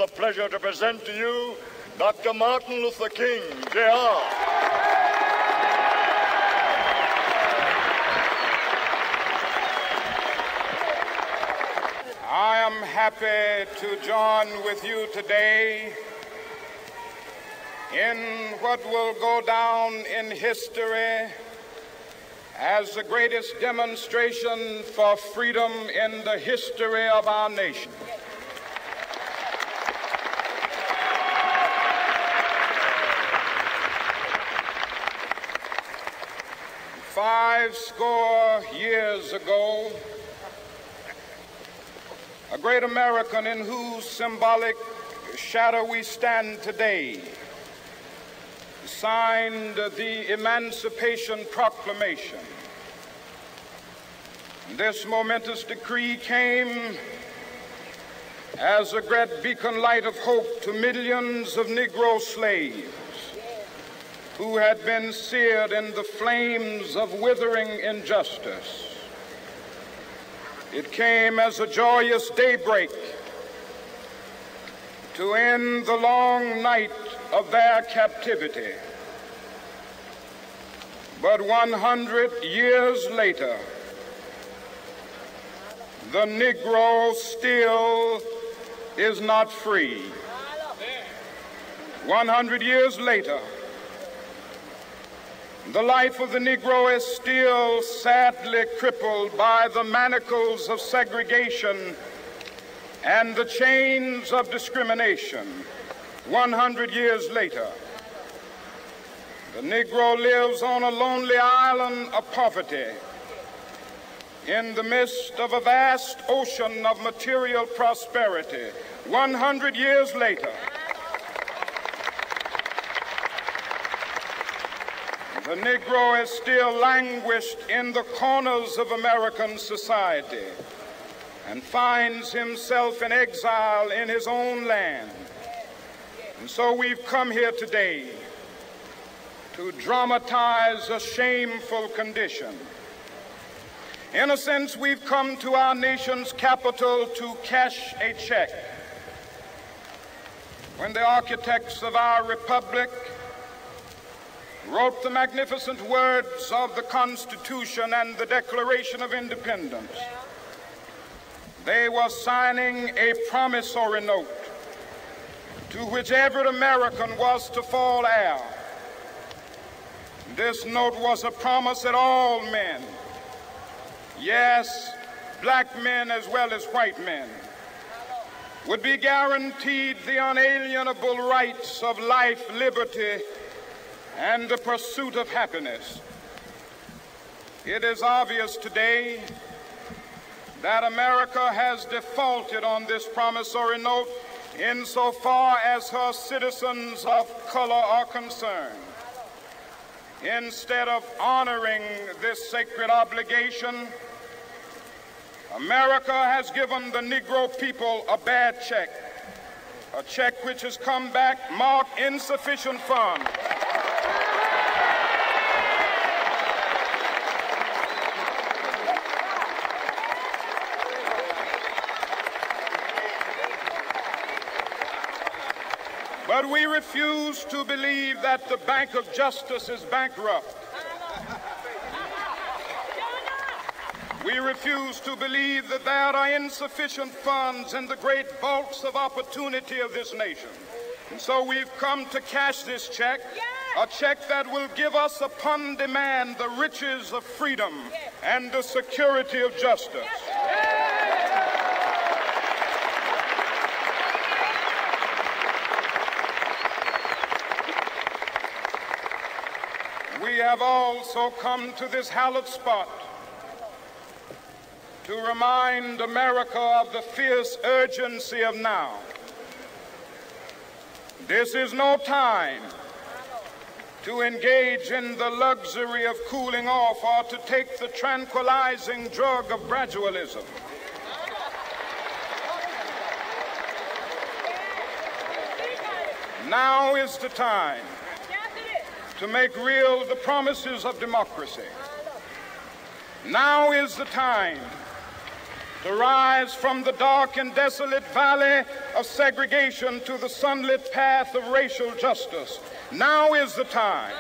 the pleasure to present to you Dr. Martin Luther King, Jr. I am happy to join with you today in what will go down in history as the greatest demonstration for freedom in the history of our nation. Five score years ago, a great American in whose symbolic shadow we stand today signed the Emancipation Proclamation. This momentous decree came as a great beacon light of hope to millions of Negro slaves who had been seared in the flames of withering injustice. It came as a joyous daybreak to end the long night of their captivity. But 100 years later, the Negro still is not free. 100 years later, the life of the Negro is still sadly crippled by the manacles of segregation and the chains of discrimination. 100 years later, the Negro lives on a lonely island of poverty in the midst of a vast ocean of material prosperity. 100 years later, the Negro is still languished in the corners of American society and finds himself in exile in his own land. And so we've come here today to dramatize a shameful condition. In a sense, we've come to our nation's capital to cash a check. When the architects of our republic wrote the magnificent words of the Constitution and the Declaration of Independence, they were signing a promissory note to which every American was to fall heir. This note was a promise that all men, yes, black men as well as white men, would be guaranteed the unalienable rights of life, liberty, and the pursuit of happiness. It is obvious today that America has defaulted on this promissory note insofar as her citizens of color are concerned. Instead of honoring this sacred obligation, America has given the Negro people a bad check, a check which has come back marked insufficient funds. But we refuse to believe that the Bank of Justice is bankrupt. We refuse to believe that there are insufficient funds in the great vaults of opportunity of this nation. And so we've come to cash this check, a check that will give us upon demand the riches of freedom and the security of justice. We have also come to this hallowed spot to remind America of the fierce urgency of now. This is no time to engage in the luxury of cooling off or to take the tranquilizing drug of gradualism. Now is the time to make real the promises of democracy. Now is the time to rise from the dark and desolate valley of segregation to the sunlit path of racial justice. Now is the time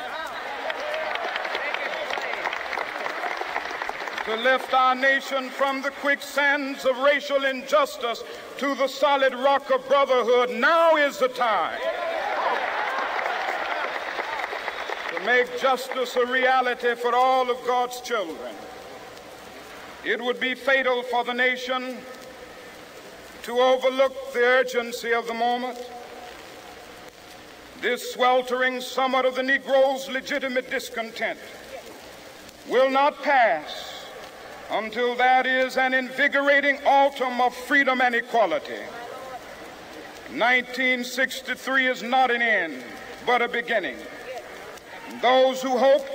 to lift our nation from the quicksands of racial injustice to the solid rock of brotherhood. Now is the time to make justice a reality for all of God's children. It would be fatal for the nation to overlook the urgency of the moment. This sweltering summit of the Negro's legitimate discontent will not pass until that is an invigorating autumn of freedom and equality. 1963 is not an end, but a beginning. Those who hope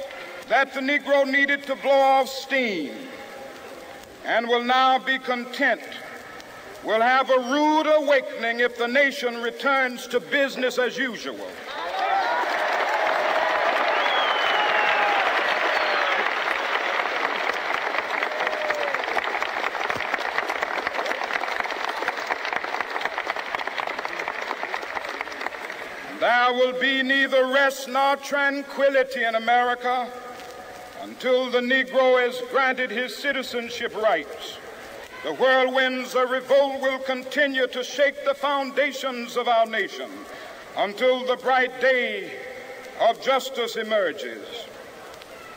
that the Negro needed to blow off steam and will now be content will have a rude awakening if the nation returns to business as usual. There will be neither rest nor tranquility in America until the Negro is granted his citizenship rights. The whirlwinds of revolt will continue to shake the foundations of our nation until the bright day of justice emerges.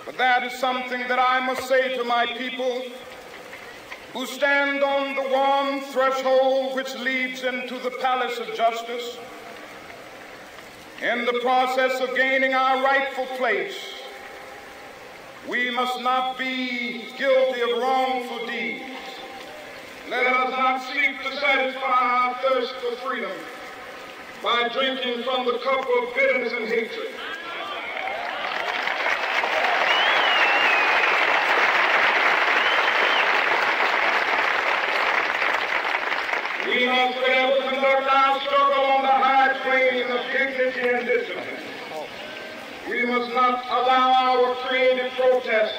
But that is something that I must say to my people who stand on the warm threshold which leads into the palace of justice. In the process of gaining our rightful place, we must not be guilty of wrongful deeds. Let us not seek to satisfy our thirst for freedom by drinking from the cup of bitterness and hatred. We must forever conduct our struggle on the high plane of dignity and discipline. We must not allow our creative protest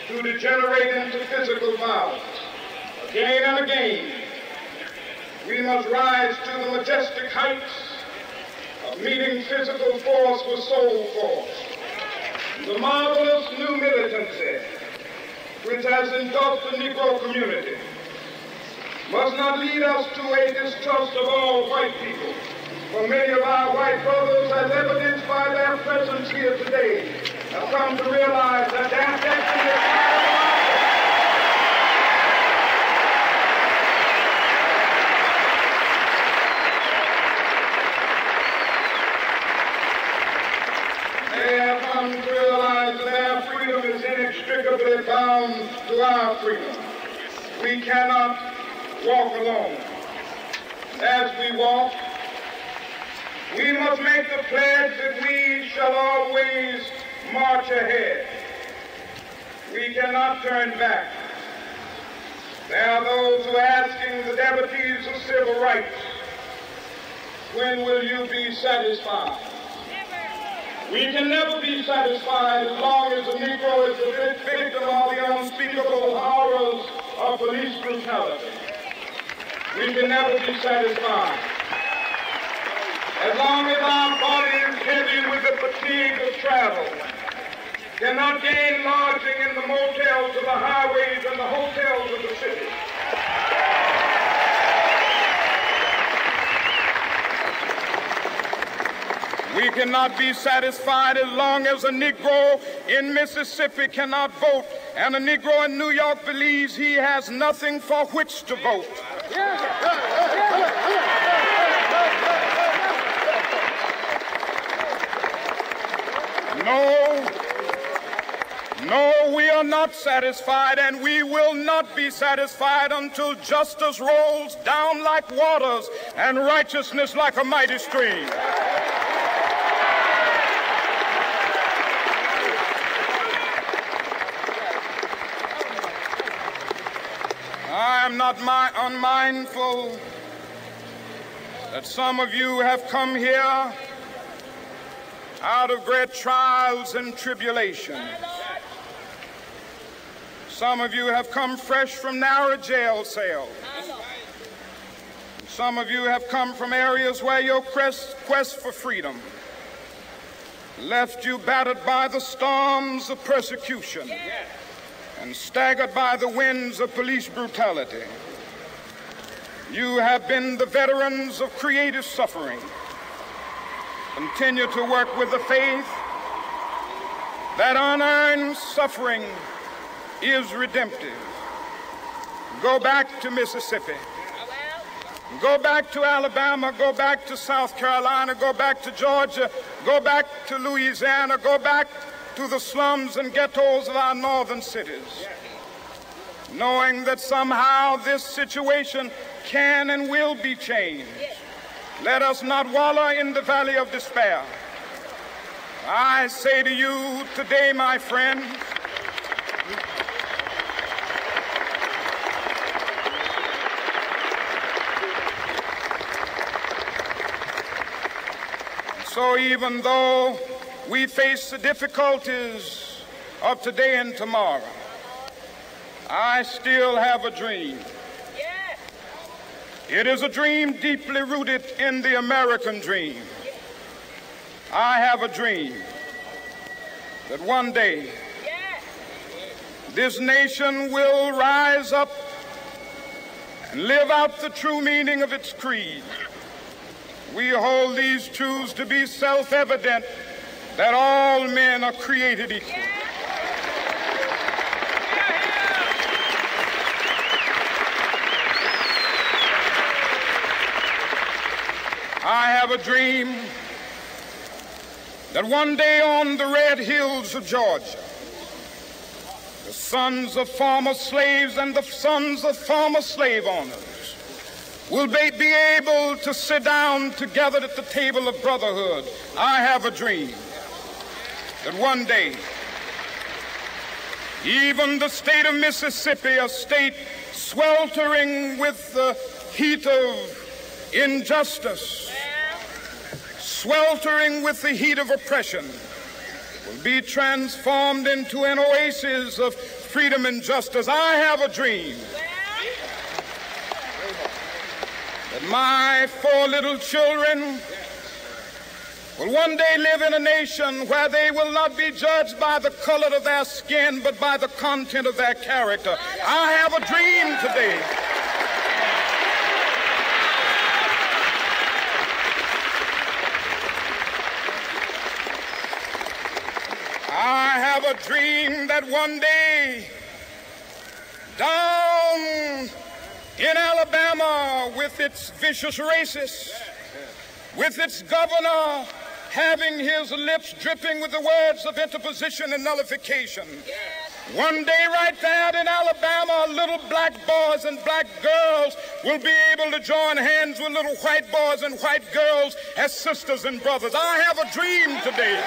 to degenerate into physical violence. Again and again, we must rise to the majestic heights of meeting physical force with soul force. The marvelous new militancy which has engulfed the Negro community must not lead us to a distrust of all white people. For many of our white brothers, as evidenced by their presence here today, have come to realize that their destiny is not They have come to realize that their freedom is inextricably bound to our freedom. We cannot walk alone. As we walk, we must make the pledge that we shall always march ahead. We cannot turn back. There are those who are asking the devotees of civil rights, when will you be satisfied? We can never be satisfied as long as the Negro is the victim of the unspeakable horrors of police brutality. We can never be satisfied as long as our body is heavy with the fatigue of travel, cannot gain lodging in the motels of the highways and the hotels of the city. We cannot be satisfied as long as a Negro in Mississippi cannot vote and a Negro in New York believes he has nothing for which to vote. No, we are not satisfied, and we will not be satisfied until justice rolls down like waters and righteousness like a mighty stream. I am not unmindful that some of you have come here out of great trials and tribulations. Some of you have come fresh from narrow jail cells. Some of you have come from areas where your quest for freedom left you battered by the storms of persecution and staggered by the winds of police brutality. You have been the veterans of creative suffering. Continue to work with the faith that unearned suffering is redemptive. Go back to Mississippi. Go back to Alabama. Go back to South Carolina. Go back to Georgia. Go back to Louisiana. Go back to the slums and ghettos of our northern cities, knowing that somehow this situation can and will be changed. Let us not wallow in the valley of despair. I say to you today, my friends, so even though we face the difficulties of today and tomorrow, I still have a dream. It is a dream deeply rooted in the American dream. I have a dream that one day this nation will rise up and live out the true meaning of its creed. We hold these truths to be self-evident, that all men are created equal. I have a dream that one day on the red hills of Georgia, the sons of former slaves and the sons of former slave owners will be able to sit down together at the table of brotherhood. I have a dream that one day, even the state of Mississippi, a state sweltering with the heat of injustice, sweltering with the heat of oppression, will be transformed into an oasis of freedom and justice. I have a dream that my 4 little children will one day live in a nation where they will not be judged by the color of their skin, but by the content of their character. I have a dream today I have a dream that one day down in Alabama, with its vicious racists, with its governor having his lips dripping with the words of interposition and nullification, one day right there in Alabama, little black boys and black girls will be able to join hands with little white boys and white girls as sisters and brothers. I have a dream today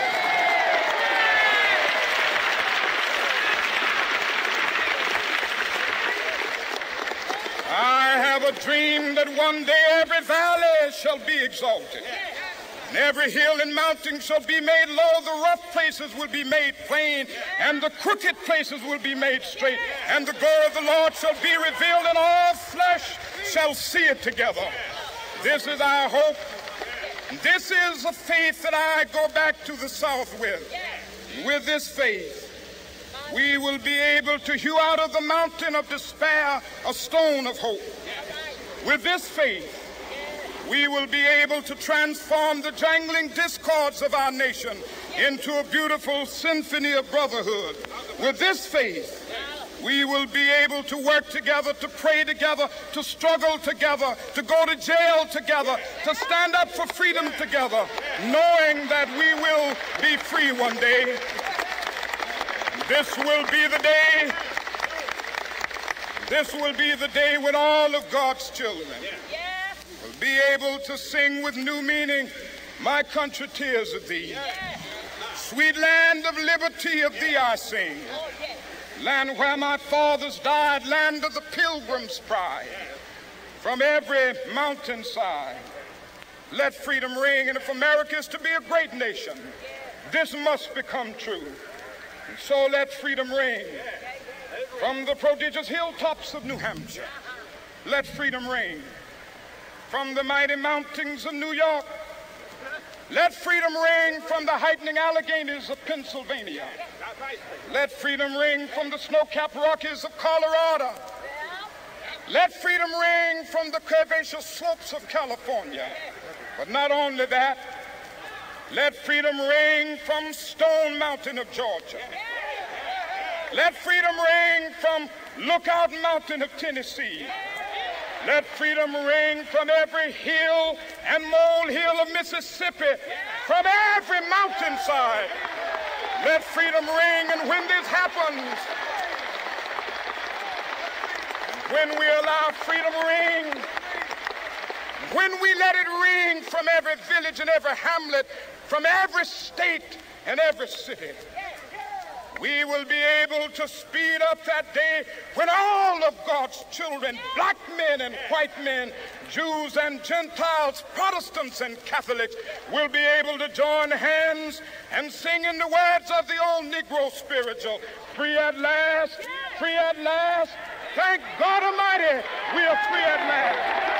I have a dream that one day every valley shall be exalted, and every hill and mountain shall be made low. The rough places will be made plain, and the crooked places will be made straight. And the glory of the Lord shall be revealed, and all flesh shall see it together. This is our hope. This is a faith that I go back to the South with. With this faith, we will be able to hew out of the mountain of despair a stone of hope. With this faith, we will be able to transform the jangling discords of our nation into a beautiful symphony of brotherhood. With this faith, we will be able to work together, to pray together, to struggle together, to go to jail together, to stand up for freedom together, knowing that we will be free one day. This will be the day. This will be the day when all of God's children will be able to sing with new meaning, "My country, tears of thee. Sweet land of liberty, of thee I sing. Land where my fathers died, land of the pilgrim's pride. From every mountainside, let freedom ring. And if America is to be a great nation, this must become true. And so let freedom ring From the prodigious hilltops of New Hampshire, let freedom ring. From the mighty mountains of New York, let freedom ring. From the heightening Alleghenies of Pennsylvania, let freedom ring. From the snow-capped Rockies of Colorado, let freedom ring. From the curvaceous slopes of California. But not only that, let freedom ring from Stone Mountain of Georgia. Let freedom ring from Lookout Mountain of Tennessee. Let freedom ring from every hill and molehill of Mississippi, from every mountainside. Let freedom ring, and when this happens, when we allow freedom ring, when we let it ring from every village and every hamlet, from every state and every city, we will be able to speed up that day when all of God's children, black men and white men, Jews and Gentiles, Protestants and Catholics, will be able to join hands and sing in the words of the old Negro spiritual, free at last, free at last. Thank God Almighty, we are free at last.